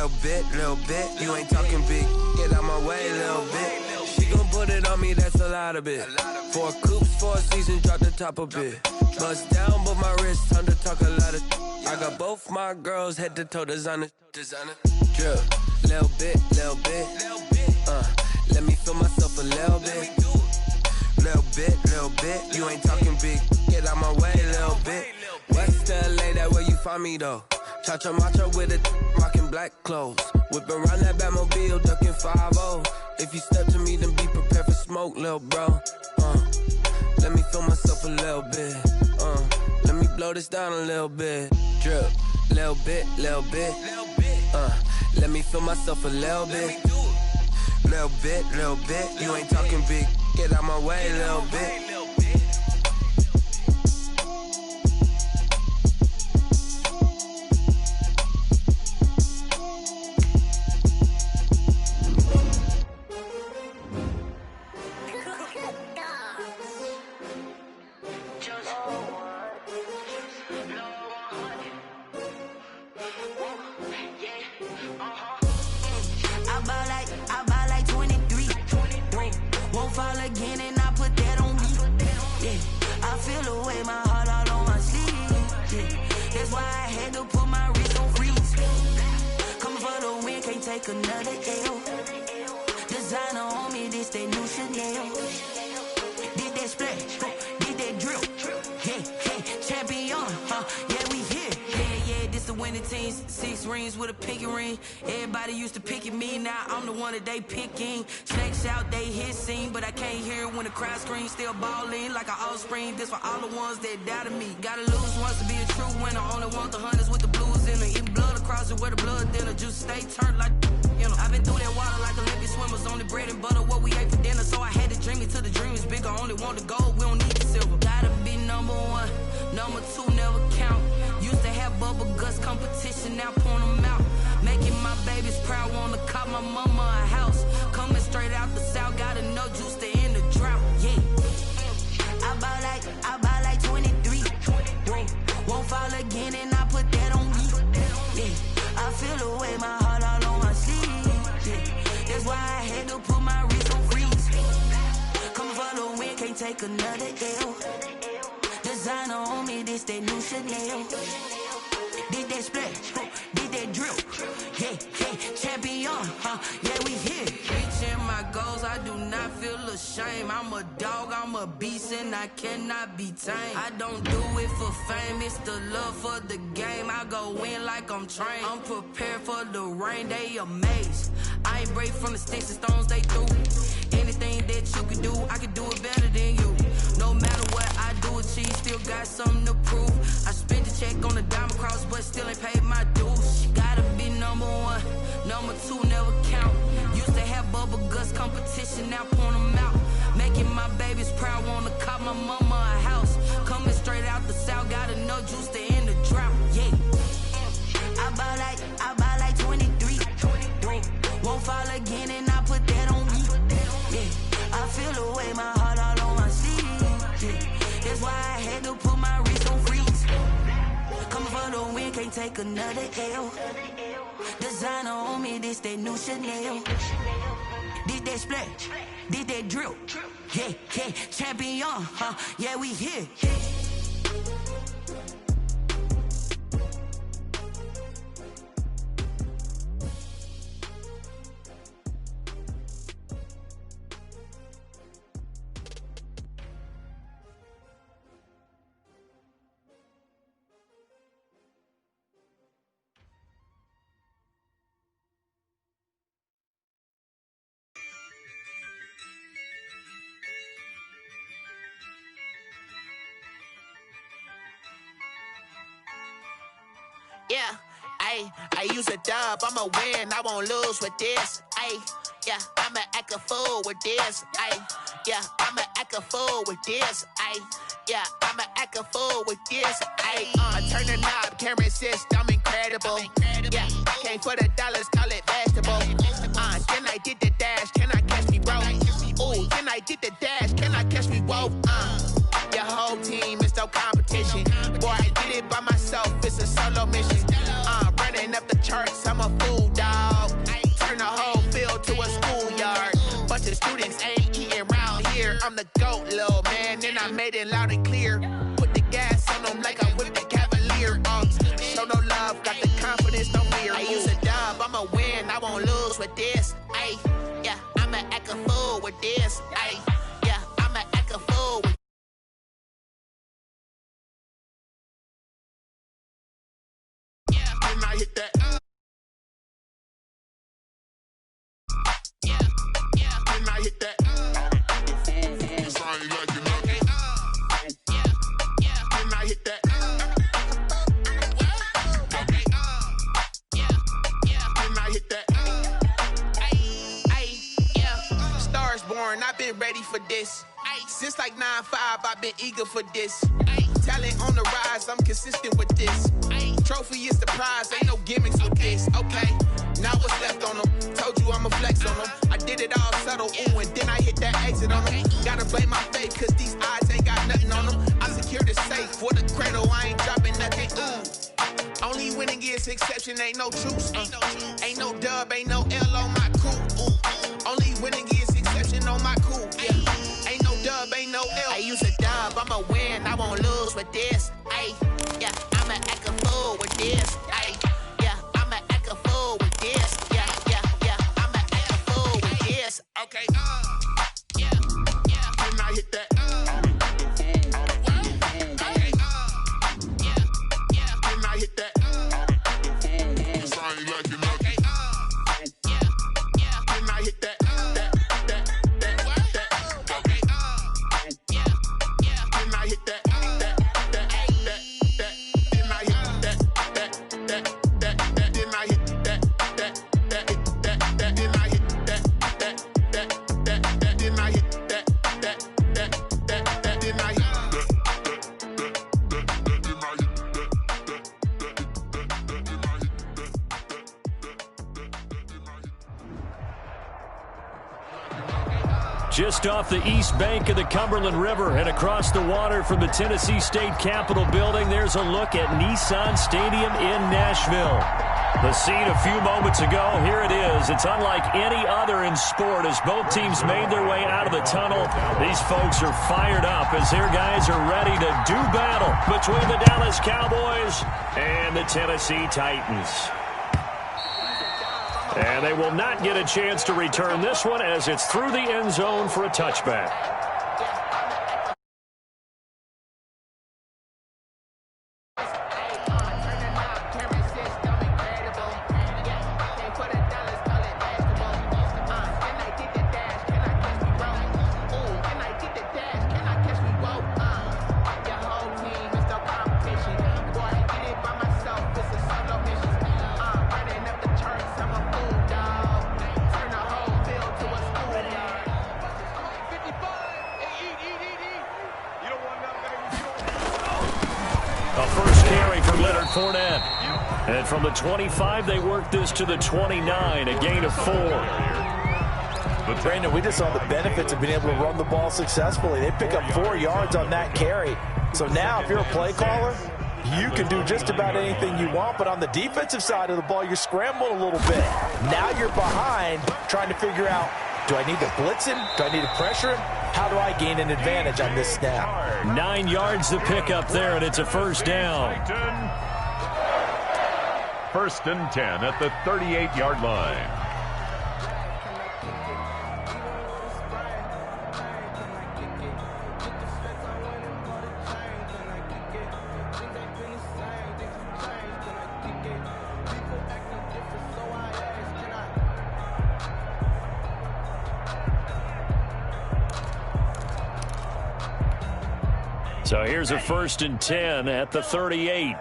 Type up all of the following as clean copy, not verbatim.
little bit. You ain't talking big, get out my way, little bit. She gon' put it on me, that's a lot of it. 4 coops, 4 seasons, drop the top a bit. Bust down, but my wrist, time to talk a lot of. I got both my girls head to toe designer. Drip, little bit. Let me feel myself a little bit. Little bit. You ain't talking big, get out my way, little bit. West LA, that where you find me though. Cha-cha macha with it, rocking black clothes. Whip around that Batmobile, ducking 5-0. If you step to me, then be prepared for smoke, little bro. Let me feel myself a little bit. Let me blow this down a little bit. Drip, little bit. Let me feel myself a little bit. Little bit. You ain't talking big, get out my way, little bit. Another L. Designer on me, this that new Chanel. Did that splash, did that drill. Yeah, champion, yeah, we here. Yeah, this the winning team. 6 rings with a pinky ring. Everybody used to pick at me, now I'm the one that they picking. Snakes out, they hit scene, but I can't hear it when the crowd screams. Still balling like an offspring. This for all the ones that doubted me. Gotta lose once to be a true winner. Only want the hunters with the blues in it. Eating blood across it where the blood dinner. Juice stay turned like. You know, I've been through that water like Olympic swimmers. Only bread and butter, what we ate for dinner. So I had to dream it till the dream is bigger. Only want the gold, we don't need the silver. Gotta be number 1, number 2 never count. Used to have bubble guts competition, now point them out. Making my babies proud, wanna cop my mama a house. Coming straight out the south, gotta know juice to end the drought. Yeah, I buy like 23. Won't fall again and I put that on me. Yeah, I feel the way my heart all on my sleeve. That's why I had to put my wrist on freeze. Coming for the win, can't take another L. Designer on me, this that new Chanel. Did that splash, did that drill. Yeah, champion, yeah, we here. Reaching my goals, I do not feel ashamed. I'm a dog, I'm a beast, and I cannot be tamed. I don't do it for fame, it's the love for the game. I go in like I'm trained. I'm prepared for the rain, they amazed. I ain't break from the sticks and stones they threw. Anything that you can do, I can do it better than you. No matter what I do, achieve, still got something to prove. I spent the check on the diamond cross, but still ain't paid my dues. Gotta be number 1, number 2 never count. Used to have bubble guts competition, now point them out. Making my babies proud, wanna cop my mama a house. Coming straight out the south, gotta know juice to end the drought. Yeah, I buy like 23. Won't fall again and I put that on me. Yeah, I feel the way my heart all on my sleeve. Yeah, that's why I had to put my wrist on freeze. Coming for the win, can't take another L. Designer on me, this that new Chanel. Did that splash, did that drill. Yeah, champion, yeah, we here. Yeah, I use a dub, I'ma win, I won't lose with this. Yeah, I'ma act a fool with this. Yeah, I'ma act a fool with this. Yeah, I'ma act a fool with this. I turn the knob, camera assist, I'm incredible. Yeah, came for the dollars, call it vegetable. Then I did the dash, can I catch me, bro? Ooh, then I did the dash, can I catch me, whoa? Your whole team is no competition. Boy, I did it by myself, it's a solo mission. Running up the charts, I'm a fool, dog. it loud and clear. Put the gas on them like I whipped the Cavalier. Show no love, got the confidence, no fear. I use a dub, I'ma win, I won't lose with this. Ay, yeah, I'ma act a fool with this. Ay, yeah, I'ma act a fool with and I hit that. And I hit that. And I hit that. And I hit that. Stars born, I've been ready for this. Since like 9-5, I've been eager for this. Talent on the rise, I'm consistent with this. Trophy is the prize, ain't no gimmicks with this. Okay, now what's left on them? Told you I'ma flex on them. I did it all subtle, ooh, and then I hit that exit on them. Gotta blame my faith, cause these odds ain't got nothing on them. I secure the safe for the cradle, I ain't dropping nothing, ooh. Only winning is exception, ain't no truce. Ain't no dub, ain't no L on my crew, ooh. Only winning is exception on my crew, yeah. Ain't no dub, ain't no L. I use a dub, I'ma win, I won't lose with this. Ay, yeah, I'ma act a fool with this. Ay, yeah, I'ma act a fool with this. Yeah, yeah, yeah, I'ma act a fool with this. Okay, yeah, yeah, and I hit that. Okay, yeah, yeah, and I hit that. Sound like you know. Okay, yeah, yeah, and I hit that. Just off the east bank of the Cumberland River and across the water from the Tennessee State Capitol building, there's a look at Nissan Stadium in Nashville. The scene a few moments ago, here it is. It's unlike any other in sport as both teams made their way out of the tunnel. These folks are fired up as their guys are ready to do battle between the Dallas Cowboys and the Tennessee Titans. And they will not get a chance to return this one as it's through the end zone for a touchback. And from the 25, they work this to the 29, a gain of 4. But Brandon, we just saw the benefits of being able to run the ball successfully. They pick up 4 yards on that carry. So now if you're a play caller, you can do just about anything you want. But on the defensive side of the ball, you're scrambling a little bit. Now you're behind trying to figure out, do I need to blitz him? Do I need to pressure him? How do I gain an advantage on this snap? 9 yards to pick up there, and it's a first down. 1st and 10 at the 38-yard line. So here's a 1st and 10 at the 38.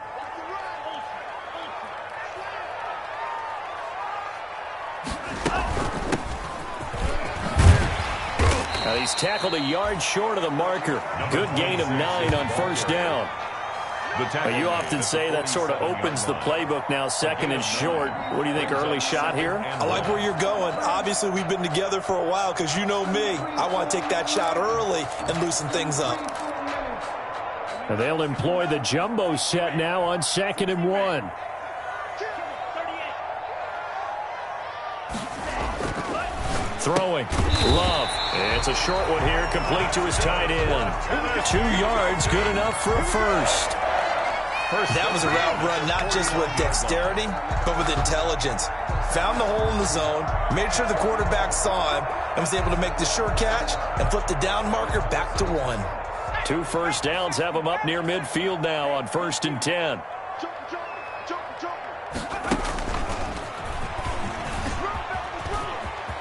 He's tackled a yard short of the marker. Good gain of 9 on 1st down. You often say that sort of opens the playbook now, 2nd and short. What do you think, early shot here? I like where you're going. Obviously, we've been together for a while because you know me. I want to take that shot early and loosen things up. And they'll employ the jumbo set now on 2nd and 1. Throwing. Love. It's a short one here, complete to his tight end. 2 yards, good enough for a first. That was a route run not just with dexterity, but with intelligence. Found the hole in the zone, made sure the quarterback saw him, and was able to make the sure catch and flip the down marker back to 1. 2 first downs have him up near midfield now on 1st and 10.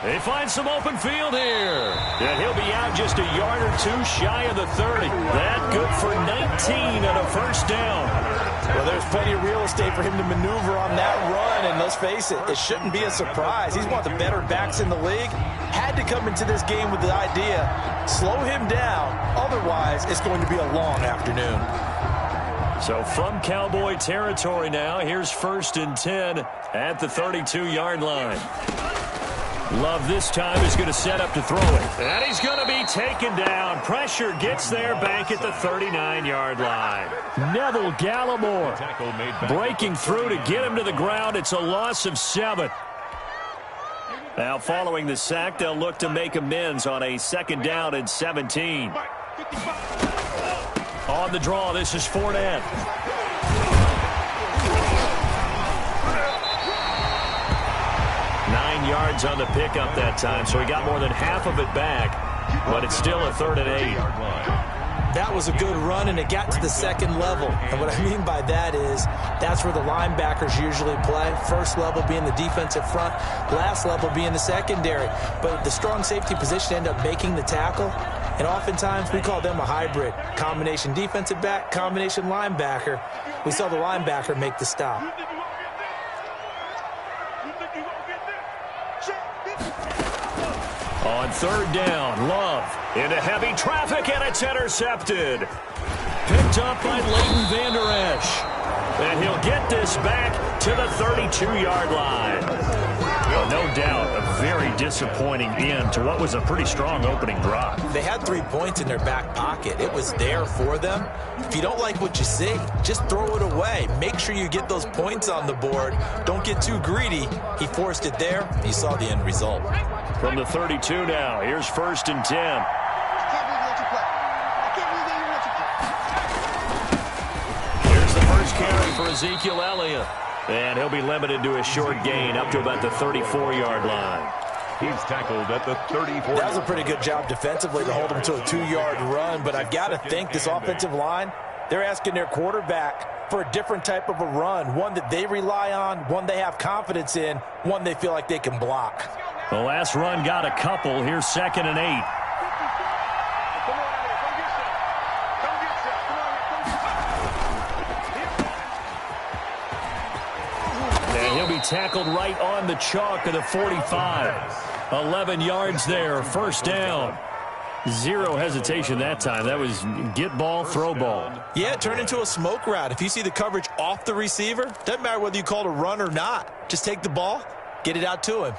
They find some open field here. And he'll be out just a yard or 2 shy of the 30. That good for 19 and a first down. Well, there's plenty of real estate for him to maneuver on that run, and let's face it, it shouldn't be a surprise. He's one of the better backs in the league. Had to come into this game with the idea, slow him down, otherwise it's going to be a long afternoon. So from Cowboy territory now, here's 1st and 10 at the 32-yard line. Love this time is going to set up to throw it. And he's going to be taken down. Pressure gets there back at the 39-yard line. Neville Gallimore breaking through to get him to the ground. It's a loss of 7. Now following the sack, they'll look to make amends on a 2nd down and 17. On the draw, this is Fournette. 9 yards on the pickup that time, so he got more than half of it back, but it's still a 3rd and 8. That was a good run, and it got to the 2nd level. And what I mean by that is that's where the linebackers usually play. First level being the defensive front, last level being the secondary. But the strong safety position ended up making the tackle, and oftentimes we call them a hybrid. Combination defensive back, combination linebacker. We saw the linebacker make the stop. On 3rd down, Love into heavy traffic, and it's intercepted. Picked up by Leighton Vander Esch. And he'll get this back to the 32-yard line. Well, no doubt a very disappointing end to what was a pretty strong opening drive. They had 3 points in their back pocket. It was there for them. If you don't like what you see, just throw it away. Make sure you get those points on the board. Don't get too greedy. He forced it there. You saw the end result. From the 32 now, here's 1st and 10. Here's the first carry for Ezekiel Elliott. And he'll be limited to a short gain up to about the 34-yard line. He's tackled at the 34. That was a pretty good job defensively to hold him to a 2-yard run, but I've got to think this offensive line, they're asking their quarterback for a different type of a run, one that they rely on, one they have confidence in, one they feel like they can block. The last run got a couple. Here's 2nd and 8. And he'll be tackled right on the chalk of the 45. 11 yards there, 1st down. 0 hesitation that time. That was get ball, throw ball. Yeah, it turned into a smoke route. If you see the coverage off the receiver, doesn't matter whether you call it a run or not. Just take the ball, get it out to him.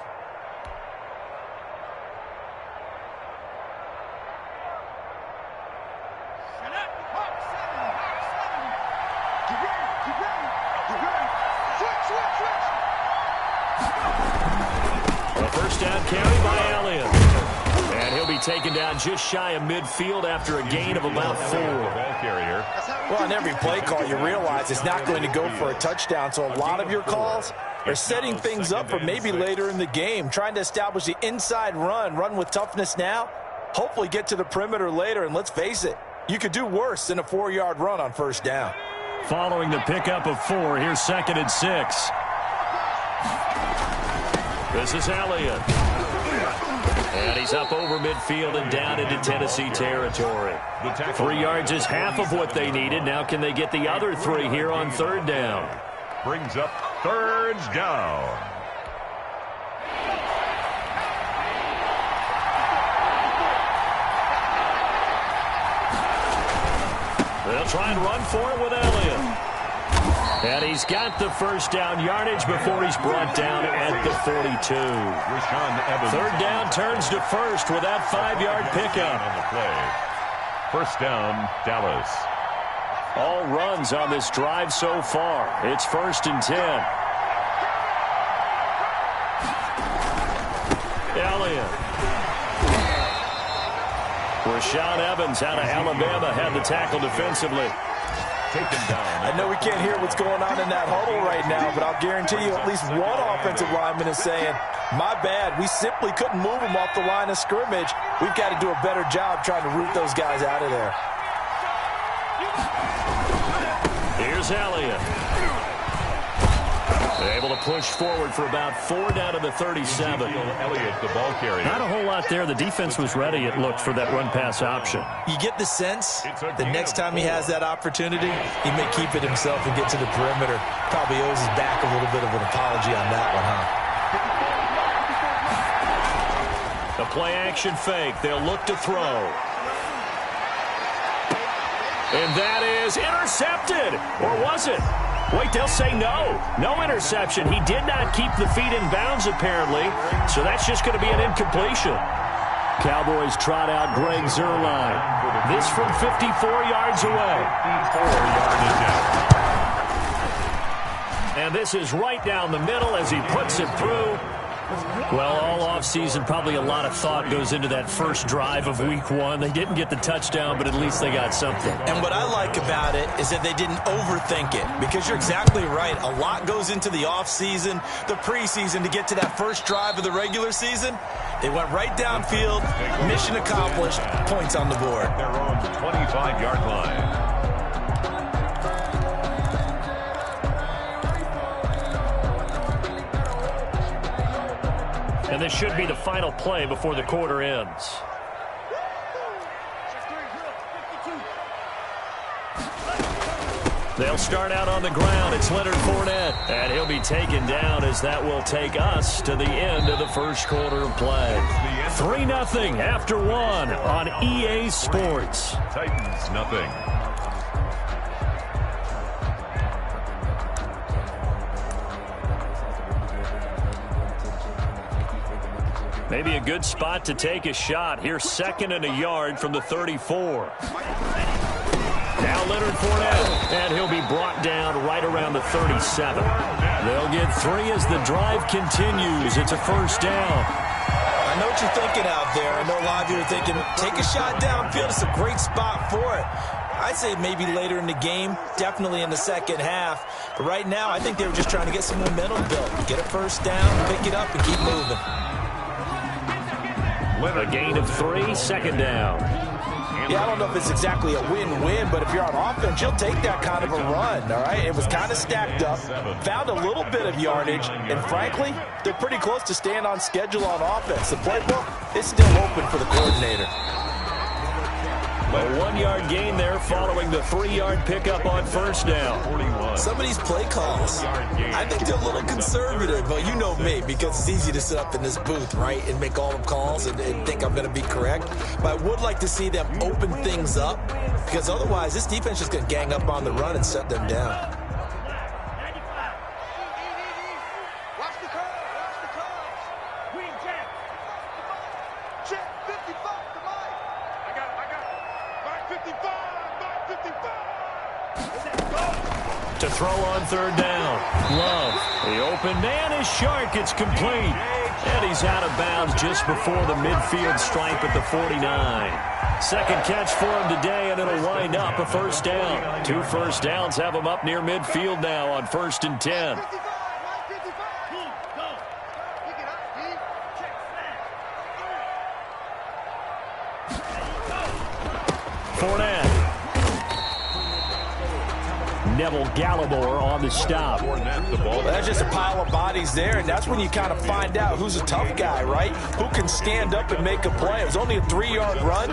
Down carry by Elliott. And he'll be taken down just shy of midfield after a gain of about 4. Well, on every play call, you realize it's not going to go for a touchdown, so a lot of your calls are setting things up for maybe later in the game, trying to establish the inside run with toughness now, hopefully get to the perimeter later, and let's face it, you could do worse than a 4-yard run on 1st down. Following the pickup of 4, here's 2nd and 6. This is Elliott. And he's up over midfield and down into Tennessee territory. 3 yards is half of what they needed. Now can they get the other 3 here on 3rd down? Brings up 3rd down. They'll try and run for it with Elliott. And he's got the 1st down yardage before he's brought down at the 42. 3rd down turns to 1st with that 5-yard pickup. On the play. 1st down, Dallas. All runs on this drive so far. It's 1st and 10. Now Elliott. Rashaan Evans out of Alabama had the tackle defensively. Taken down. I know we can't hear what's going on in that huddle right now, but I'll guarantee you at least one offensive lineman is saying, my bad, we simply couldn't move him off the line of scrimmage. We've got to do a better job trying to root those guys out of there. Here's Elliott. Able to push forward for about 4 down to the 37. Elliott, the ball carrier. Not a whole lot there. The defense was ready, it looked, for that run-pass option. You get the sense that next time he has that opportunity, he may keep it himself and get to the perimeter. Probably owes his back a little bit of an apology on that one, huh? A play-action fake. They'll look to throw. And that is intercepted. Or was it? Wait, they'll say no. No interception. He did not keep the feet in bounds, apparently. So that's just going to be an incompletion. Cowboys trot out Greg Zuerlein. This from 54 yards away. 54 yards. And this is right down the middle as he puts it through. Well, all offseason, probably a lot of thought goes into that first drive of week 1. They didn't get the touchdown, but at least they got something. And what I like about it is that they didn't overthink it, because you're exactly right. A lot goes into the offseason, the preseason, to get to that first drive of the regular season. They went right downfield, mission accomplished, points on the board. Their own 25-yard line. And this should be the final play before the quarter ends. They'll start out on the ground. It's Leonard Fournette. And he'll be taken down, as that will take us to the end of the first quarter of play. 3-0 after 1 on EA Sports. Titans, nothing. Maybe a good spot to take a shot. Here's 2nd and a yard from the 34. Now Leonard Fournette, and he'll be brought down right around the 37. They'll get 3 as the drive continues. It's a first down. I know what you're thinking out there. I know a lot of you are thinking, take a shot downfield. It's a great spot for it. I'd say maybe later in the game, definitely in the second half. But right now, I think they were just trying to get some momentum built. Get a first down, pick it up, and keep moving. A gain of 3, 2nd down. Yeah, I don't know if it's exactly a win-win, but if you're on offense, you'll take that kind of a run, all right? It was kind of stacked up, found a little bit of yardage, and frankly, they're pretty close to staying on schedule on offense. The playbook is still open for the coordinator. A 1-yard gain there following the 3-yard pickup on first down. Some of these play calls, I think they're a little conservative. But you know me, because it's easy to sit up in this booth, right, and make all the calls and think I'm going to be correct. But I would like to see them open things up, because otherwise this defense is going to gang up on the run and shut them down. To throw on 3rd down. Love. The open man is Shark. It's complete. And he's out of bounds just before the midfield stripe at the 49. Second catch for him today, and it'll wind up a first down. 2 first downs have him up near midfield now on 1st and 10. Fournette. Neville Gallimore on the stop. That's just a pile of bodies there, and that's when you kind of find out who's a tough guy, right? Who can stand up and make a play. It was only a 3-yard run,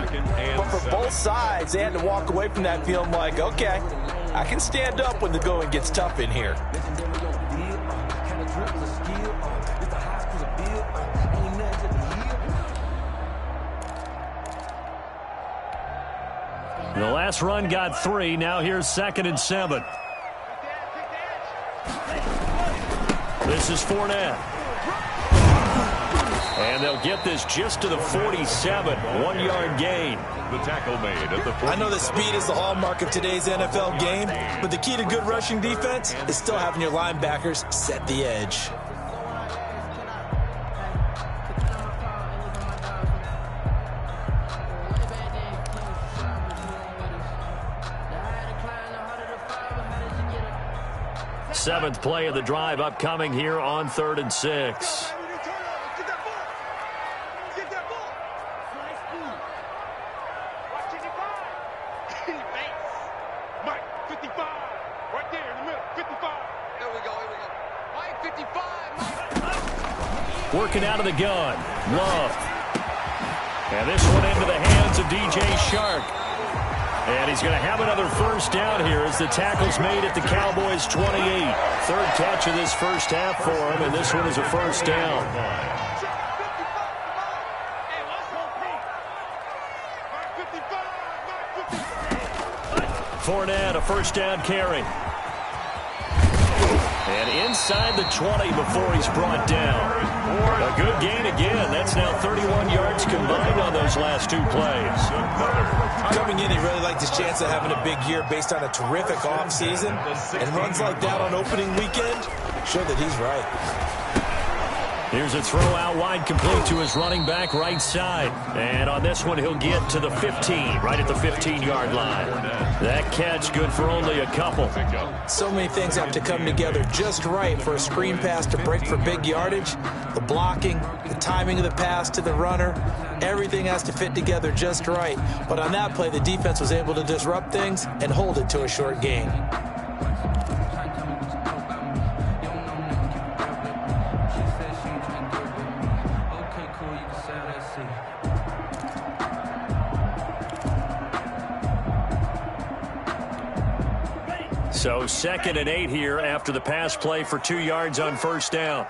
but for both sides, they had to walk away from that feeling like, okay, I can stand up when the going gets tough in here. The last run got 3. Now here's 2nd and 7. This is Fournette. And they'll get this just to the 47. 1-yard gain. The tackle made at the 40. I know that speed is the hallmark of today's NFL game, but the key to good rushing defense is still having your linebackers set the edge. 7th play of the drive upcoming here on 3rd and 6. Working out of the gun. Love. And this one into the hands of DJ Shark. And he's going to have another first down here as the tackle's made at the Cowboys' 28. Third catch of this first half for him, and this one is a first down. Fournette, a first down carry. And inside the 20 before he's brought down. A good gain again. That's now 31 yards combined on those last two plays. Coming in, he really liked his chance of having a big year based on a terrific offseason. And runs like that on opening weekend show that he's right. Here's a throw out wide, complete to his running back right side. And on this one, he'll get to the 15, right at the 15-yard line. That catch good for only a couple. So many things have to come together just right for a screen pass to break for big yardage. The blocking, the timing of the pass to the runner, everything has to fit together just right. But on that play, the defense was able to disrupt things and hold it to a short gain. So 2nd and 8 here after the pass play for 2 yards on first down.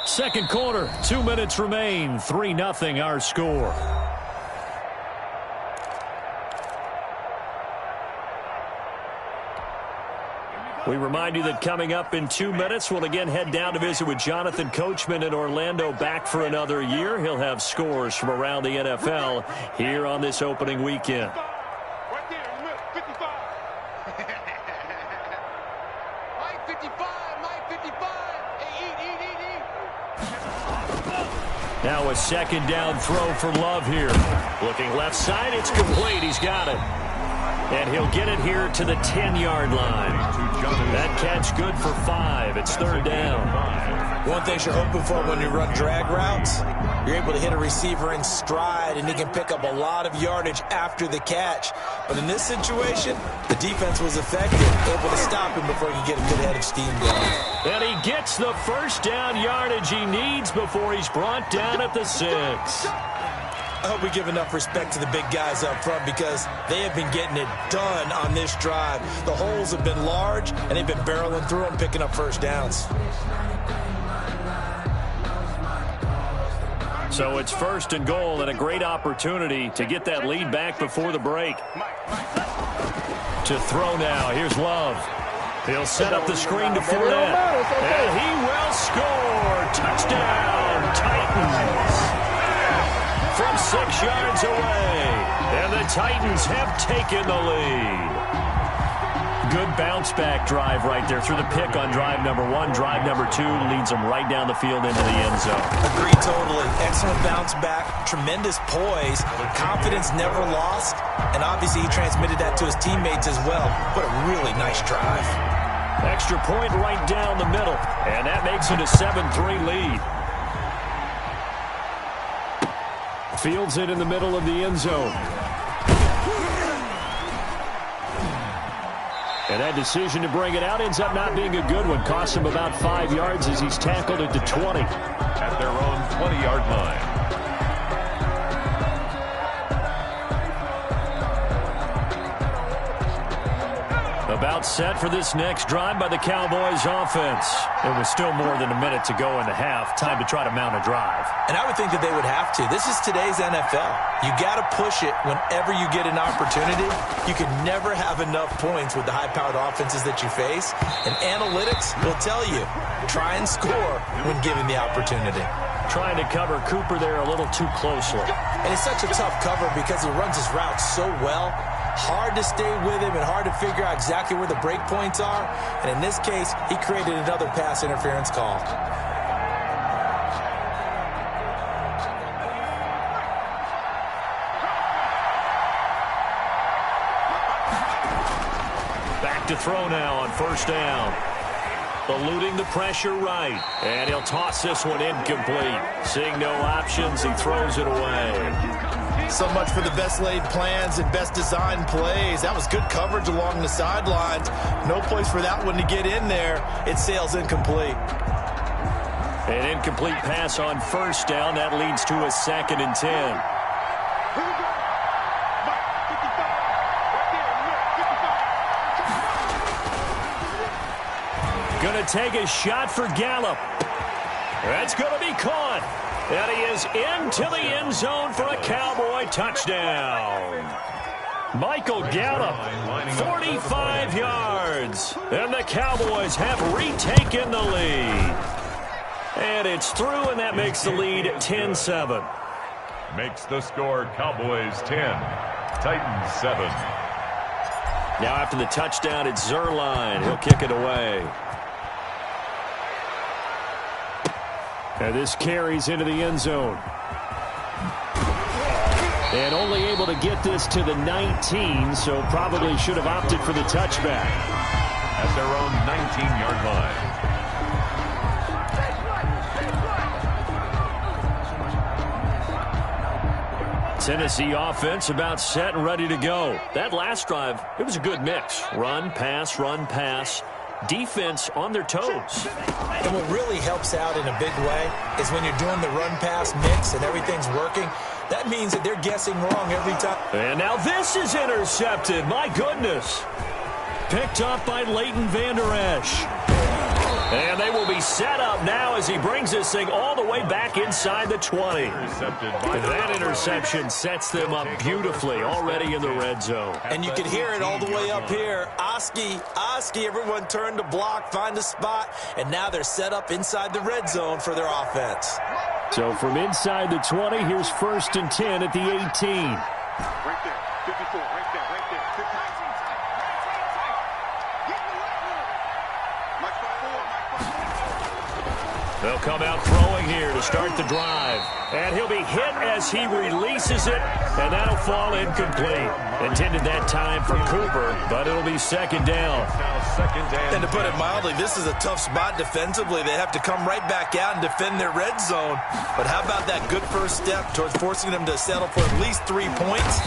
Second quarter, 2 minutes remain. 3-0 our score. We remind you that coming up in 2 minutes, we'll again head down to visit with Jonathan Coachman in Orlando, back for another year. He'll have scores from around the NFL here on this opening weekend. Now a second down throw for Love here. Looking left side, it's complete. He's got it. And he'll get it here to the 10-yard line. That catch good for 5. It's third down. One thing you're hoping for when you run drag routes, you're able to hit a receiver in stride, and he can pick up a lot of yardage after the catch. But in this situation, the defense was effective, able to stop him before he could get a good head of steam going. And he gets the first down yardage he needs before he's brought down at the 6. I hope we give enough respect to the big guys up front because they have been getting it done on this drive. The holes have been large, and they've been barreling through them, picking up first downs. So it's 1st and goal and a great opportunity to get that lead back before the break. To throw now. Here's Love. He'll set up the screen to Fournette. And he will score. Touchdown, Titans. From 6 yards away. And the Titans have taken the lead. Good bounce-back drive right there through the pick on drive number 1. Drive number 2 leads them right down the field into the end zone. Agreed totally. Excellent bounce-back, tremendous poise, confidence never lost, and obviously he transmitted that to his teammates as well. What a really nice drive. Extra point right down the middle, and that makes it a 7-3 lead. Fields it in the middle of the end zone. And that decision to bring it out ends up not being a good one. Costs him about 5 yards as he's tackled at the 20. At their own 20-yard line. About set for this next drive by the Cowboys offense. There was still more than a minute to go in the half. Time to try to mount a drive. And I would think that they would have to. This is today's NFL. You got to push it whenever you get an opportunity. You can never have enough points with the high-powered offenses that you face. And analytics will tell you, try and score when given the opportunity. Trying to cover Cooper there a little too closely. And it's such a tough cover because he runs his route so well. Hard to stay with him and hard to figure out exactly where the break points are. And in this case, he created another pass interference call. look to throw now on first down. Eluding the pressure right. And he'll toss this one incomplete. Seeing no options, he throws it away. So much for the best laid plans and best designed plays. That was good coverage along the sidelines. No place for that one to get in there. It sails incomplete. An incomplete pass on first down. That leads to a 2nd and 10. Going to take a shot for Gallup. That's going to be caught. And he is into the end zone for a Cowboy touchdown. Michael Gallup, 45 yards. And the Cowboys have retaken the lead. And it's through, and that makes the lead 10-7. Makes the score Cowboys 10, Titans 7. Now after the touchdown, it's Zerline. He'll kick it away. And this carries into the end zone. And only able to get this to the 19, so probably should have opted for the touchback. At their own 19-yard line. Tennessee offense about set and ready to go. That last drive, it was a good mix. Run, pass, defense on their toes. And what really helps out in a big way is when you're doing the run-pass mix and everything's working, that means that they're guessing wrong every time. And now this is intercepted. My goodness. Picked up by Leighton Vander Esch. And they will be set up now as he brings this thing all the way back inside the 20. That interception sets them up beautifully already in the red zone. And you can hear it all the way up here. Oski, everyone turned to block, find a spot, and now they're set up inside the red zone for their offense. So from inside the 20, here's 1st and 10 at the 18. Right there, 54, right there, 50. They'll come out throwing here to start the drive. And he'll be hit as he releases it, and that'll fall incomplete. Intended that time for Cooper, but it'll be 2nd down. And to put it mildly, this is a tough spot defensively. They have to come right back out and defend their red zone. But how about that good first step towards forcing them to settle for at least 3 points?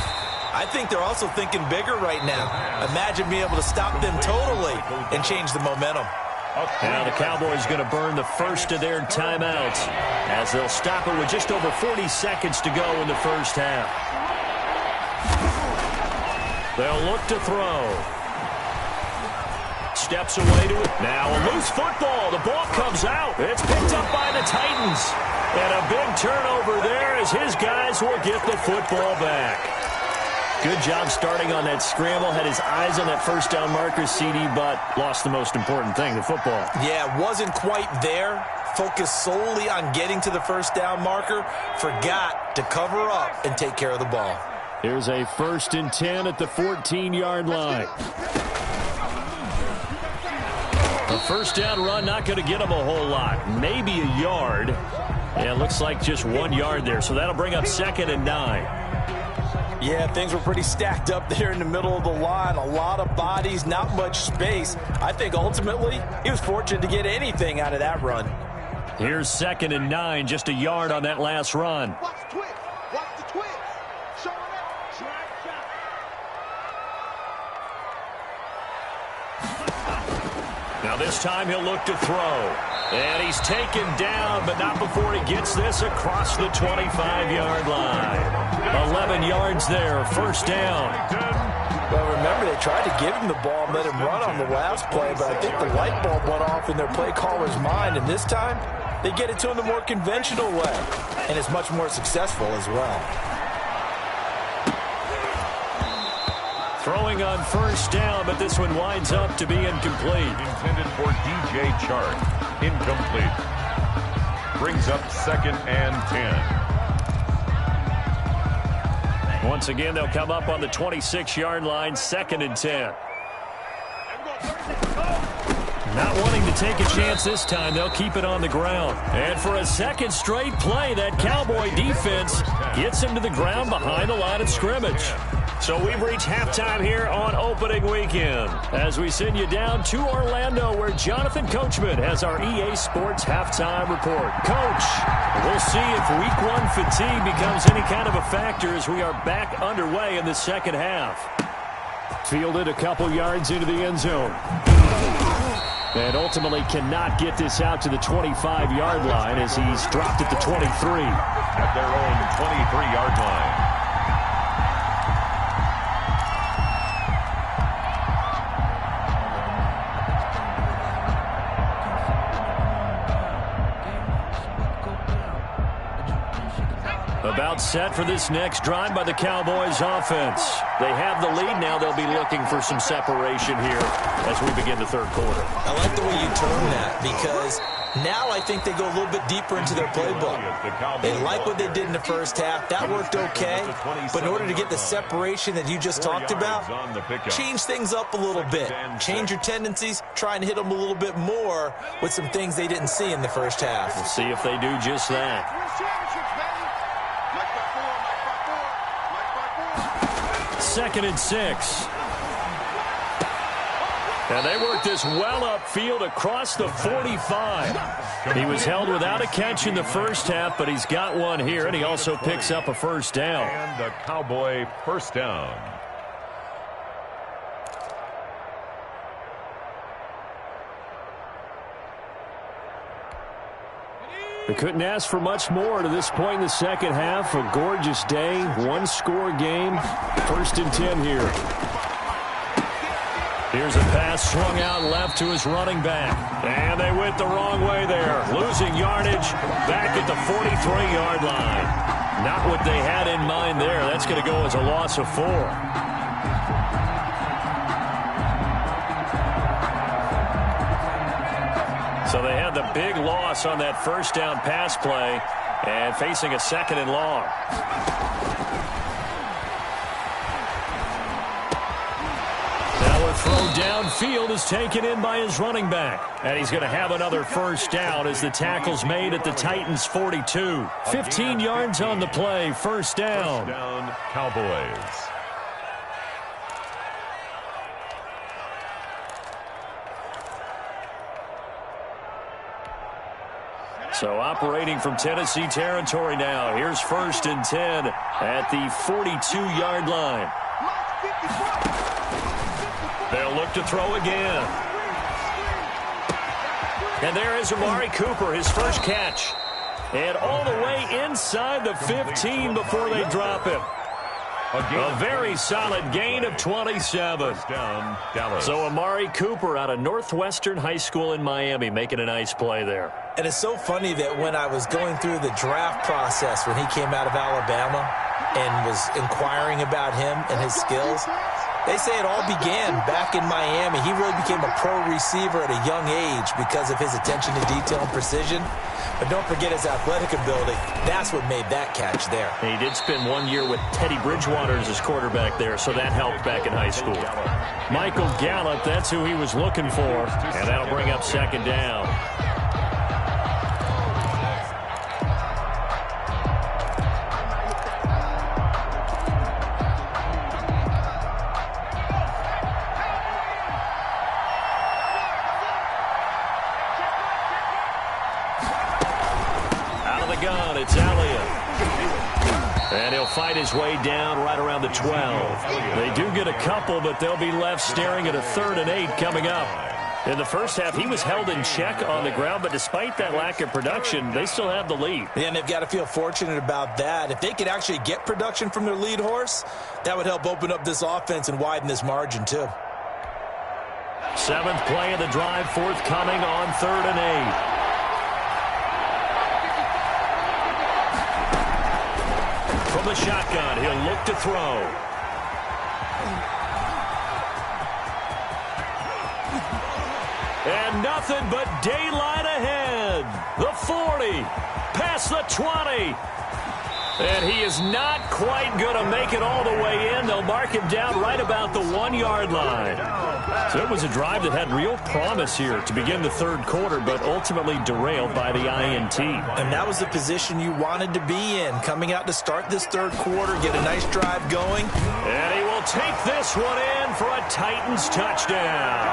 I think they're also thinking bigger right now. Imagine being able to stop them totally and change the momentum. Now the Cowboys going to burn the first of their timeouts as they'll stop it with just over 40 seconds to go in the first half. They'll look to throw. Steps away to it. Now a loose football. The ball comes out. It's picked up by the Titans. And a big turnover there as his guys will get the football back. Good job starting on that scramble. Had his eyes on that first down marker, CD, but lost the most important thing, the football. Yeah, wasn't quite there. Focused solely on getting to the first down marker. Forgot to cover up and take care of the ball. Here's a 1st and 10 at the 14-yard line. A first down run not going to get him a whole lot. Maybe a yard. Yeah, it looks like just 1 yard there. So that'll bring up 2nd and 9. Yeah, things were pretty stacked up there in the middle of the line. A lot of bodies, not much space. I think ultimately he was fortunate to get anything out of that run. Here's 2nd and 9, just a yard on that last run. Watch the twist. Watch the twist. Show him out. Now this time he'll look to throw. And he's taken down, but not before he gets this across the 25-yard line. 11 yards there, first down. Well, remember, they tried to give him the ball and let him run on the last play, but I think the light bulb went off in their play caller's mind, and this time they get it to him the more conventional way, and it's much more successful as well. Throwing on first down, but this one winds up to be incomplete. Intended for DJ Chark. Incomplete. Brings up 2nd and 10. Once again, they'll come up on the 26-yard line, 2nd and 10. Not wanting to take a chance this time, they'll keep it on the ground. And for a second straight play, that Cowboy defense gets him to the ground behind the line of scrimmage. So we've reached halftime here on opening weekend as we send you down to Orlando where Jonathan Coachman has our EA Sports halftime report. Coach, we'll see if week one fatigue becomes any kind of a factor as we are back underway in the second half. Fielded a couple yards into the end zone. And ultimately cannot get this out to the 25-yard line as he's dropped at the 23. At their own 23-yard line. About set for this next drive by the Cowboys offense. They have the lead now. They'll be looking for some separation here as we begin the third quarter. I like the way you term that because now I think they go a little bit deeper into their playbook. They like what they did in the first half. That worked okay. But in order to get the separation that you just talked about, change things up a little bit. Change your tendencies. Try and hit them a little bit more with some things they didn't see in the first half. We'll see if they do just that. 2nd and 6. And they work this well upfield across the 45. He was held without a catch in the first half, but he's got one here, and he also picks up a first down. And a Cowboy first down. They couldn't ask for much more to this point in the second half. A gorgeous day, one-score game. 1st and 10 here. Here's a pass swung out left to his running back. And they went the wrong way there. Losing yardage back at the 43-yard line. Not what they had in mind there. That's going to go as a loss of 4. So they had the big loss on that first down pass play and facing a 2nd and long. Now a throw downfield is taken in by his running back. And he's going to have another first down as the tackle's made at the Titans' 42. 15 yards on the play, first down. First down, Cowboys. So operating from Tennessee territory now. Here's 1st and 10 at the 42-yard line. They'll look to throw again. And there is Amari Cooper, his first catch. And all the way inside the 15 before they drop him. A very solid gain of 27. Down, Dallas. So Amari Cooper out of Northwestern High School in Miami making a nice play there. And it's so funny that when I was going through the draft process when he came out of Alabama and was inquiring about him and his skills, they say it all began back in Miami. He really became a pro receiver at a young age because of his attention to detail and precision. But don't forget his athletic ability. That's what made that catch there. And he did spend 1 year with Teddy Bridgewater as his quarterback there, so that helped back in high school. Michael Gallup, that's who he was looking for, and that'll bring up 2nd down. It's Elliott. And he'll fight his way down right around the 12. They do get a couple, but they'll be left staring at a 3rd and 8 coming up. In the first half, he was held in check on the ground, but despite that lack of production, they still have the lead. Yeah, and they've got to feel fortunate about that. If they could actually get production from their lead horse, that would help open up this offense and widen this margin, too. 7th play of the drive, forthcoming on 3rd and 8. From the shotgun, he'll look to throw. And nothing but daylight ahead. The 40, past the 20. And he is not quite going to make it all the way in. They'll mark him down right about the 1-yard line. So it was a drive that had real promise here to begin the third quarter, but ultimately derailed by the INT. And that was the position you wanted to be in, coming out to start this third quarter, get a nice drive going. And he will take this one in for a Titans touchdown.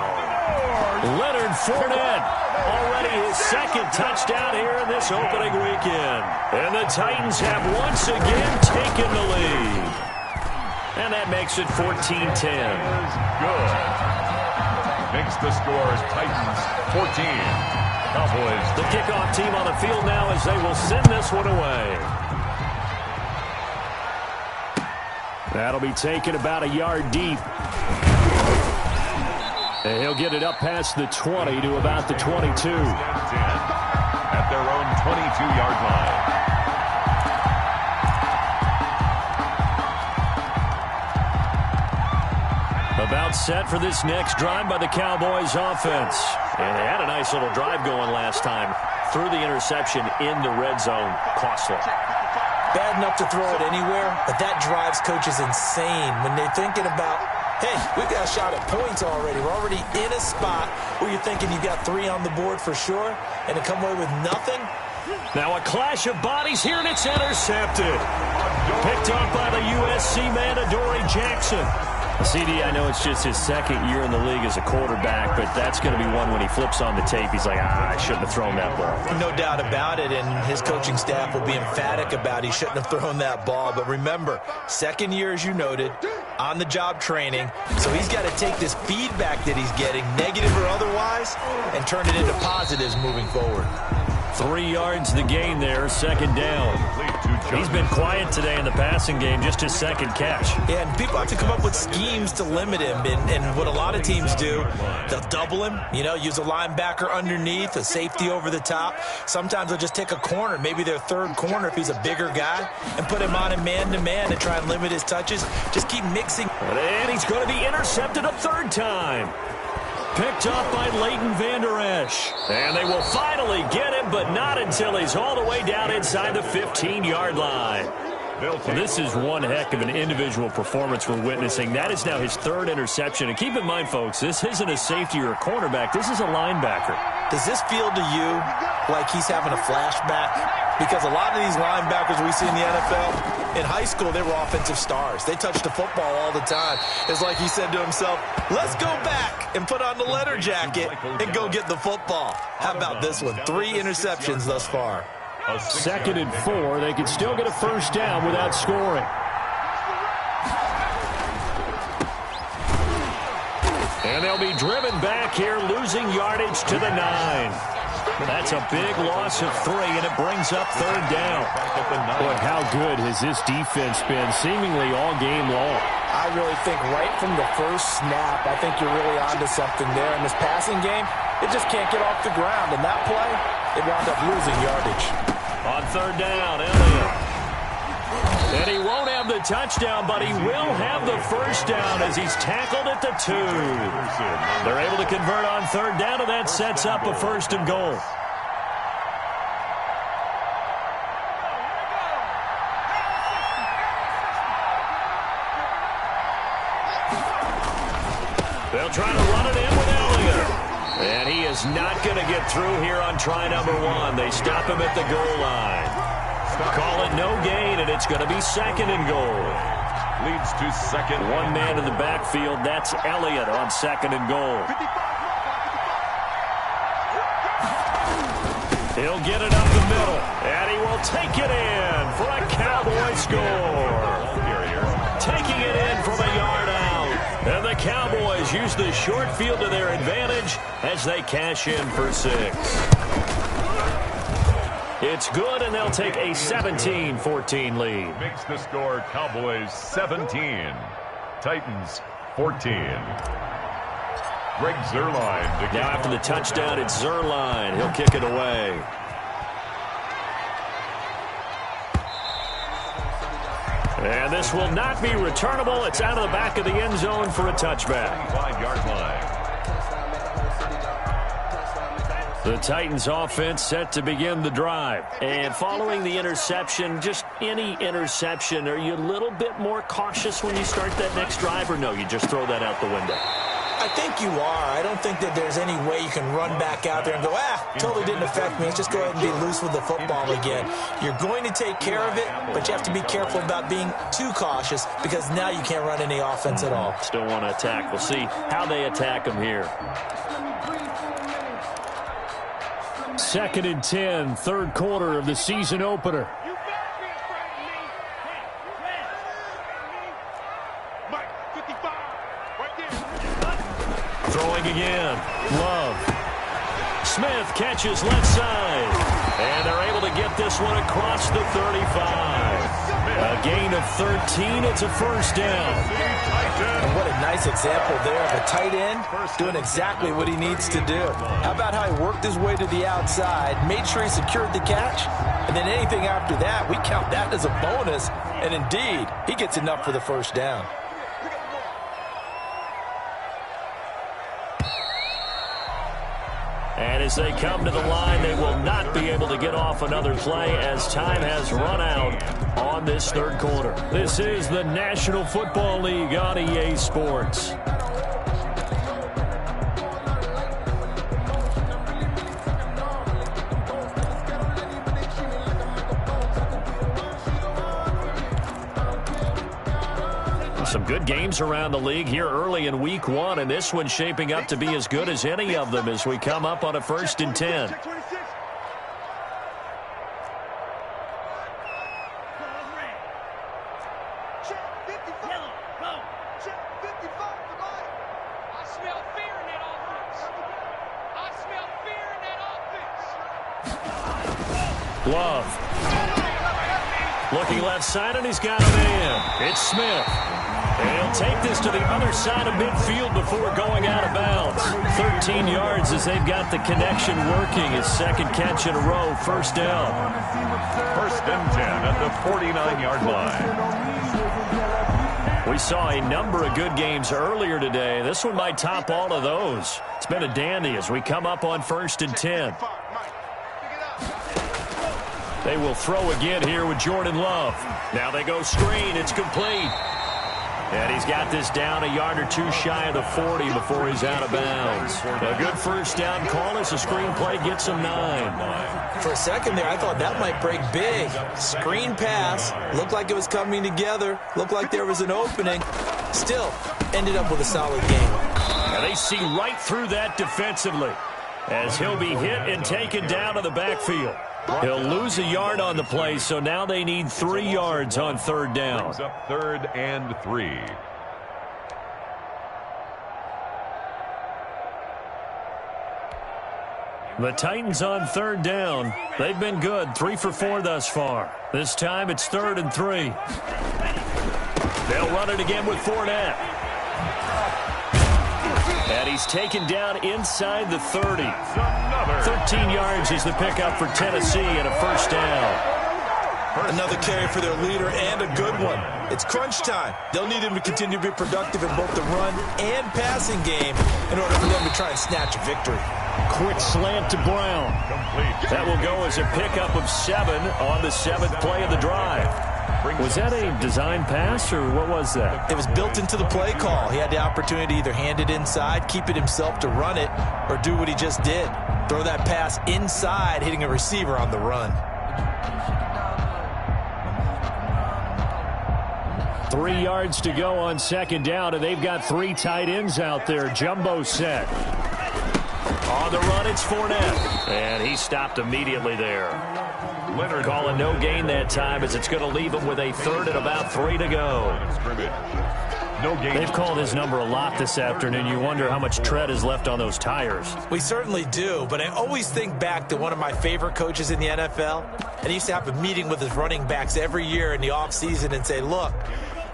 Leonard Fournette, already his second touchdown here in this opening weekend. And the Titans have once again taken the lead. And that makes it 14-10. Good. Makes the scores Titans 14. Cowboys. The kickoff team on the field now as they will send this one away. That'll be taken about a yard deep. And he'll get it up past the 20 to about the 22. At their own 22-yard line. About set for this next drive by the Cowboys offense. And they had a nice little drive going last time. Threw the interception in the red zone. Costly. Bad enough to throw it anywhere, but that drives coaches insane when they're thinking about, hey, we've got a shot at points already. We're already in a spot where you're thinking you've got 3 on the board for sure, and to come away with nothing. Now a clash of bodies here, and it's intercepted. Picked up by the USC man, Adoree Jackson. CD, I know it's just his second year in the league as a quarterback, but that's going to be one when he flips on the tape. He's like, I shouldn't have thrown that ball. No doubt about it, and his coaching staff will be emphatic about he shouldn't have thrown that ball. But remember, second year, as you noted, on-the-job training, so he's got to take this feedback that he's getting, negative or otherwise, and turn it into positives moving forward. 3 yards the gain there, second down. He's been quiet today in the passing game, just his second catch. Yeah, and people have to come up with schemes to limit him, and what a lot of teams do, they'll double him, use a linebacker underneath, a safety over the top. Sometimes they'll just take a corner, maybe their third corner if he's a bigger guy, and put him on a man-to-man and try and limit his touches. Just keep mixing. And he's going to be intercepted a third time. Picked up by Leighton Vander Esch. And they will finally get him, but not until he's all the way down inside the 15-yard line. Well, this is one heck of an individual performance we're witnessing. That is now his third interception. And keep in mind, folks, this isn't a safety or a cornerback. This is a linebacker. Does this feel to you like he's having a flashback? Because a lot of these linebackers we see in the NFL, in high school, they were offensive stars. They touched the football all the time. It's like he said to himself, let's go back and put on the letter jacket and go get the football. How about this one? 3 interceptions thus far. Second and 4. They can still get a first down without scoring. And they'll be driven back here, losing yardage to the 9. That's a big loss of 3, and it brings up third down. Boy, how good has this defense been, seemingly all game long? I really think right from the first snap, I think you're really onto something there. In this passing game, it just can't get off the ground. And that play, it wound up losing yardage. On third down, Elliott. And he won't have the touchdown, but he will have the first down as he's tackled at the 2. They're able to convert on third down, and that sets up a first and goal. They'll try to run it in with Elliott. And he is not going to get through here on try number 1. They stop him at the goal line. Call it no gain, and it's going to be second and goal. Leads to second. One man in the backfield. That's Elliott on second and goal. He'll get it up the middle, and he will take it in for a Cowboy score. Taking it in from a yard out. And the Cowboys use the short field to their advantage as they cash in for 6. It's good, and they'll take a 17-14 lead. Makes the score Cowboys 17, Titans 14. Greg Zuerlein. Now after the touchdown, it's Zuerlein. He'll kick it away. And this will not be returnable. It's out of the back of the end zone for a touchback. 5-yard line. The Titans offense set to begin the drive. And following the interception, just any interception, are you a little bit more cautious when you start that next drive, or no, you just throw that out the window? I think you are. I don't think that there's any way you can run back out there and go, totally didn't affect me. Let's just go ahead and be loose with the football again. You're going to take care of it, but you have to be careful about being too cautious because now you can't run any offense at all. Still want to attack. We'll see how they attack them here. 2nd and 10, third quarter of the season opener. Throwing again. Love. Smith catches left side. And they're able to get this one across the 35. A gain of 13. It's a first down. And what a nice example there of a tight end doing exactly what he needs to do. How about how he worked his way to the outside, made sure he secured the catch, and then anything after that, we count that as a bonus. And indeed, he gets enough for the first down. And as they come to the line, they will not be able to get off another play as time has run out on this third quarter. This is the National Football League on EA Sports. Some good games around the league here early in week 1, and this one's shaping up to be as good as any of them as we come up on a 1st and 10. Love. Looking left side, and he's got a man. It's Smith. And he'll take this to the other side of midfield before going out of bounds. 13 yards as they've got the connection working. His second catch in a row, first down. 1st and 10 at the 49-yard line. We saw a number of good games earlier today. This one might top all of those. It's been a dandy as we come up on 1st and 10. They will throw again here with Jordan Love. Now they go screen. It's complete. And he's got this down a yard or two shy of the 40 before he's out of bounds. A good first down call as the screen play gets him 9. For a second there, I thought that might break big. Screen pass. Looked like it was coming together. Looked like there was an opening. Still, ended up with a solid game. And they see right through that defensively as he'll be hit and taken down to the backfield. He'll lose a yard on the play, so now they need 3 yards on 3rd down. Brings up 3rd and 3. The Titans on 3rd down. They've been good, 3 for 4 thus far. This time it's 3rd and 3. They'll run it again with Fournette. And he's taken down inside the 30. 13 yards is the pickup for Tennessee and a first down. Another carry for their leader and a good one. It's crunch time. They'll need him to continue to be productive in both the run and passing game in order for them to try and snatch a victory. Quick slant to Brown. Complete. That will go as a pickup of 7 on the 7th play of the drive. Was that a design pass, or what was that? It was built into the play call. He had the opportunity to either hand it inside, keep it himself to run it, or do what he just did. Throw that pass inside, hitting a receiver on the run. 3 yards to go on 2nd down, and they've got 3 tight ends out there. Jumbo set. On the run, it's Fournette. And he stopped immediately there. Leonard calling no gain that time as it's going to leave him with a 3rd and about 3 to go. No gain. They've called his number a lot this afternoon. You wonder how much tread is left on those tires. We certainly do, but I always think back to one of my favorite coaches in the NFL. And he used to have a meeting with his running backs every year in the offseason and say, look,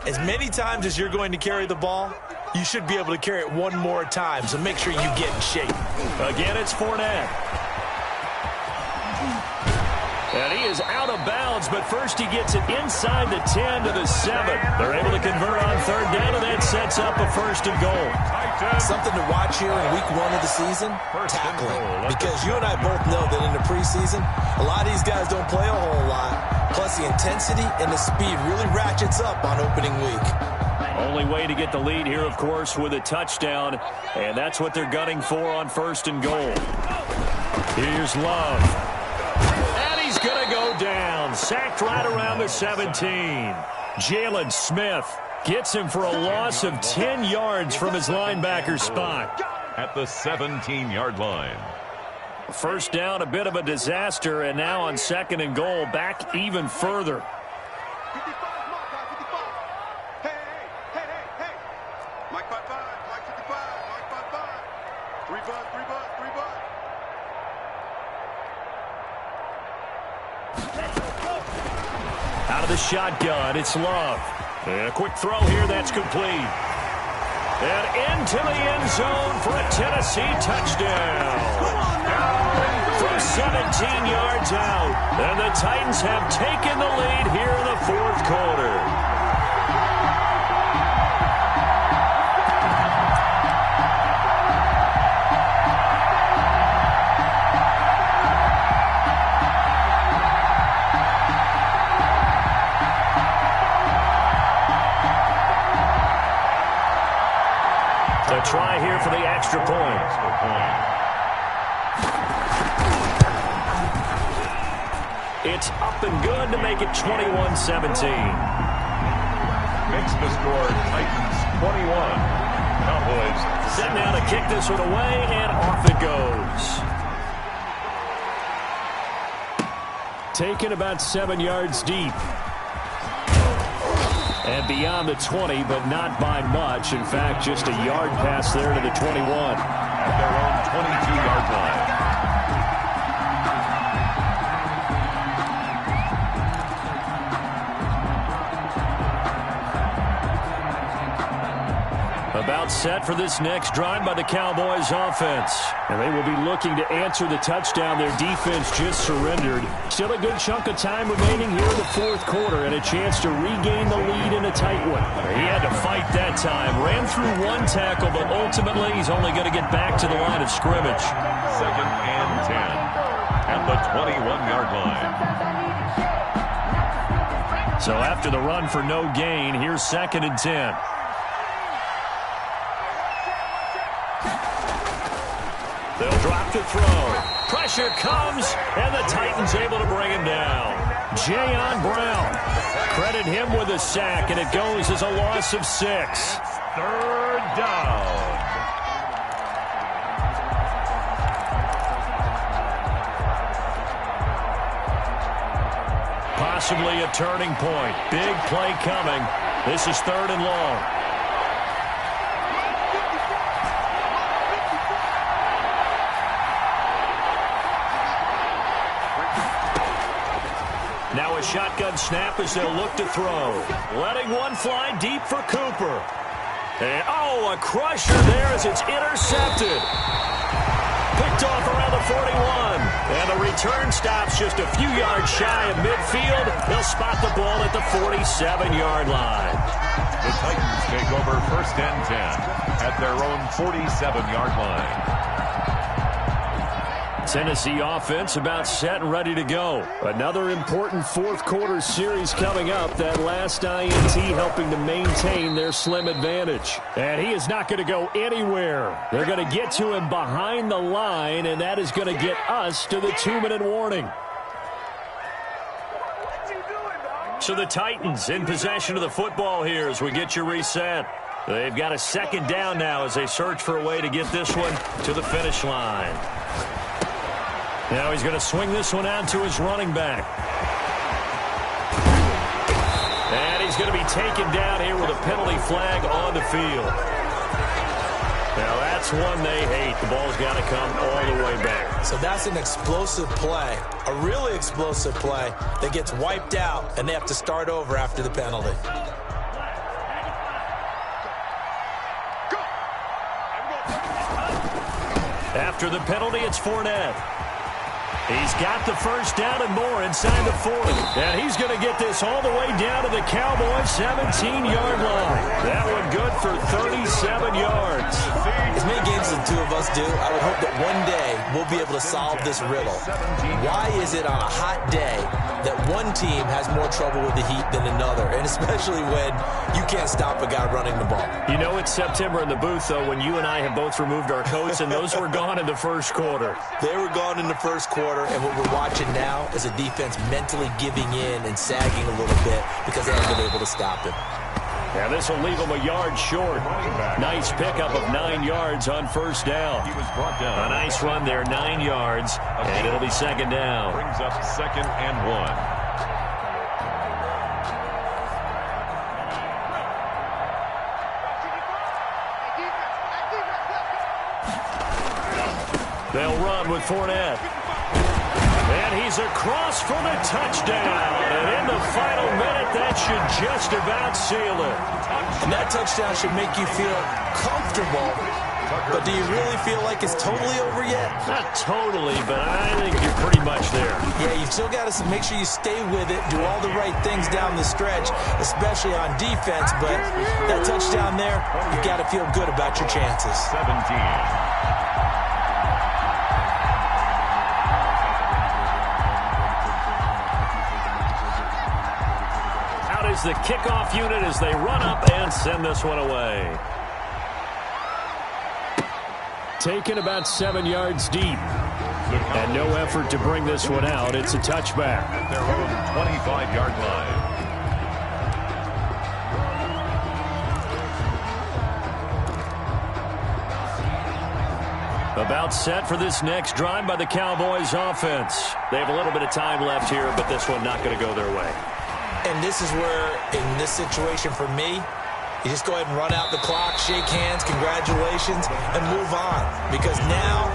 as many times as you're going to carry the ball, you should be able to carry it one more time, so make sure you get in shape. Again, it's Fournette. And he is out of bounds, but first he gets it inside the 10 to the 7. They're able to convert on third down, and that sets up a 1st and goal. Something to watch here in week 1 of the season, tackling. Because you and I both know that in the preseason, a lot of these guys don't play a whole lot. Plus the intensity and the speed really ratchets up on opening week. Only way to get the lead here, of course, with a touchdown. And that's what they're gunning for on 1st and goal. Here's Love. And he's going to go down. Sacked right around the 17. Jalen Smith gets him for a loss of 10 yards from his linebacker spot. At the 17-yard line. First down, a bit of a disaster, and now on 2nd and goal, back even further. 55, hey. Mike 55, Mike 55, Mike 55. 3 bud. Out of the shotgun, it's Love. And a quick throw here, that's complete. And into the end zone for a Tennessee touchdown. From 17 yards out. And the Titans have taken the lead here in the 4th quarter. The try here for the extra point. It's up and good to make it 21-17. Makes the score Titans 21. Cowboys Set now to kick this one away, and off it goes. Taken about 7 yards deep. And beyond the 20, but not by much. In fact, just a yard pass there to the 21. At their own 22-yard line. About set for this next drive by the Cowboys offense. And they will be looking to answer the touchdown their defense just surrendered. Still a good chunk of time remaining here in the 4th quarter and a chance to regain the lead in a tight one. He had to fight that time. Ran through one tackle, but ultimately he's only going to get back to the line of scrimmage. 2nd and 10 at the 21-yard line. So after the run for no gain, here's 2nd and 10. They'll drop the throw. Pressure comes, and the Titans able to bring him down. Jayon Brown. Credit him with a sack, and it goes as a loss of 6. 3rd down. Possibly a turning point. Big play coming. This is 3rd and long. Now a shotgun snap as they'll look to throw. Letting one fly deep for Cooper. And, a crusher there as it's intercepted. Picked off around the 41. And the return stops just a few yards shy of midfield. They'll spot the ball at the 47-yard line. The Titans take over 1st and 10 at their own 47-yard line. Tennessee offense about set and ready to go. Another important 4th quarter series coming up. That last INT helping to maintain their slim advantage. And he is not going to go anywhere. They're going to get to him behind the line, and that is going to get us to the 2-minute warning. So the Titans in possession of the football here as we get you reset. They've got a 2nd down now as they search for a way to get this one to the finish line. Now he's going to swing this one out to his running back. And he's going to be taken down here with a penalty flag on the field. Now that's one they hate. The ball's got to come all the way back. So that's an explosive play, a really explosive play that gets wiped out, and they have to start over after the penalty. After the penalty, it's Fournette. He's got the first down and more inside the 40. And he's going to get this all the way down to the Cowboys' 17-yard line. That one good for 37 yards. As many games as the two of us do, I would hope that one day we'll be able to solve this riddle. Why is it on a hot day that one team has more trouble with the heat than another, and especially when you can't stop a guy running the ball? You know it's September in the booth, though, when you and I have both removed our coats, and those were gone in the first quarter. They were gone in the first quarter, and what we're watching now is a defense mentally giving in and sagging a little bit because they haven't been able to stop him. And this will leave him a yard short. Nice pickup of 9 yards on first down. He was brought down. A nice run there, 9 yards, and it'll be second down. Brings up 2nd and 1. They'll run with Fournette. And he's across for the touchdown. And in the final minute, that should just about seal it. And that touchdown should make you feel comfortable. But do you really feel like it's totally over yet? Not totally, but I think you're pretty much there. Yeah, you've still got to make sure you stay with it, do all the right things down the stretch, especially on defense. But that touchdown there, you've got to feel good about your chances. 17. Is the kickoff unit as they run up and send this one away. Taken about 7 yards deep. And no effort to bring this one out. It's a touchback. At their own 25-yard line. About set for this next drive by the Cowboys offense. They have a little bit of time left here, but this one not going to go their way. And this is where, in this situation for me, you just go ahead and run out the clock, shake hands, congratulations, and move on. Because now,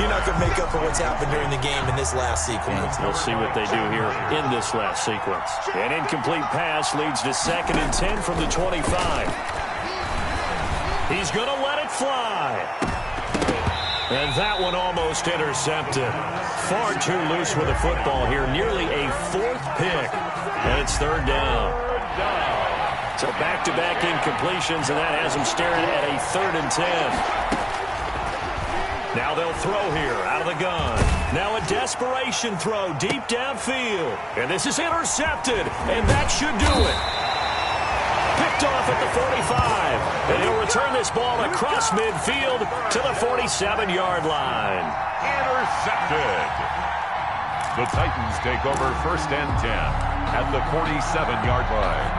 you're not going to make up for what's happened during the game in this last sequence. We'll see what they do here in this last sequence. An incomplete pass leads to 2nd and 10 from the 25. He's going to let it fly. And that one almost intercepted. Far too loose with the football here. Nearly a 4th pick. And it's 3rd down. So back-to-back incompletions, and that has them staring at a 3rd and 10. Now they'll throw here out of the gun. Now a desperation throw deep downfield. And this is intercepted, and that should do it. Picked off at the 45. And he'll return this ball across midfield to the 47-yard line. Intercepted. The Titans take over 1st and 10 at the 47-yard line.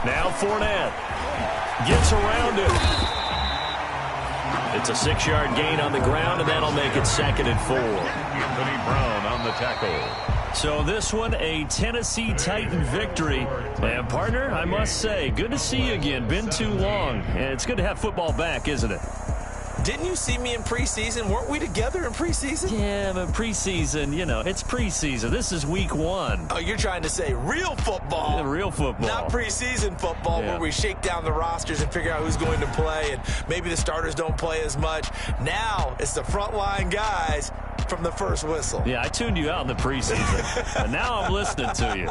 Now Fournette gets around it. It's a 6-yard gain on the ground, and that'll make it 2nd and 4. Anthony Brown on the tackle. So this one, a Tennessee Titan victory. And, partner, I must say, good to see you again. Been too long. And it's good to have football back, isn't it? Didn't you see me in preseason? Weren't we together in preseason? Yeah, but preseason, you know, it's preseason. This is week 1. Oh, you're trying to say real football. Yeah, real football. Not preseason football where we shake down the rosters and figure out who's going to play, and maybe the starters don't play as much. Now it's the frontline guys from the first whistle. Yeah, I tuned you out in the preseason. And now I'm listening to you.